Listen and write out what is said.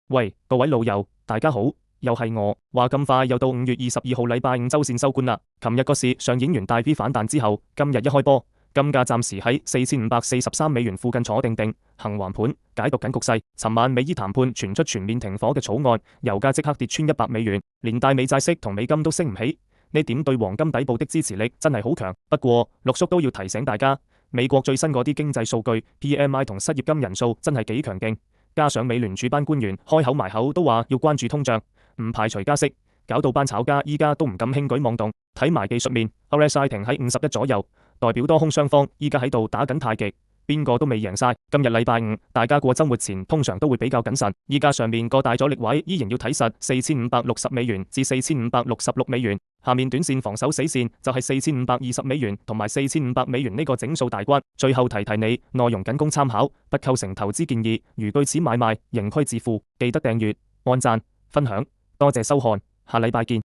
喂，各位老友，大家好，又係我。話咁快又到5月22號禮拜五周線收官啦。琴日個市上演完大 V 反彈之後，今日一開波，金價暫時喺4543美元附近坐定定，行橫盤解讀緊局勢。尋晚美伊談判傳出全面停火嘅草案，油價即刻跌穿100美元，連帶美債息同美金都升唔起。呢點對黃金底部的支持力真係好強。不過陸叔都要提醒大家，美國最新嗰啲經濟數據 PMI 同失業金人數真係幾強勁。加上美聯儲班官員開口埋口都話要關注通脹，唔排除加息，搞到班炒家依家都唔敢輕舉妄動。睇埋技術面 ，RSI 停喺51左右，代表多空雙方依家喺度打緊太極，邊個都未贏晒。今日禮拜五，大家過週末前通常都會比較謹慎。依家上面個大阻力位依然要睇實4560美元至4566美元，下面短線防守死線就係4520美元同埋4500美元呢個整數大關。最後提提你，內容僅供參考，不構成投資建議，如據此買賣，盈虧自負。記得訂閱、按讚、分享，多謝收看，下禮拜見。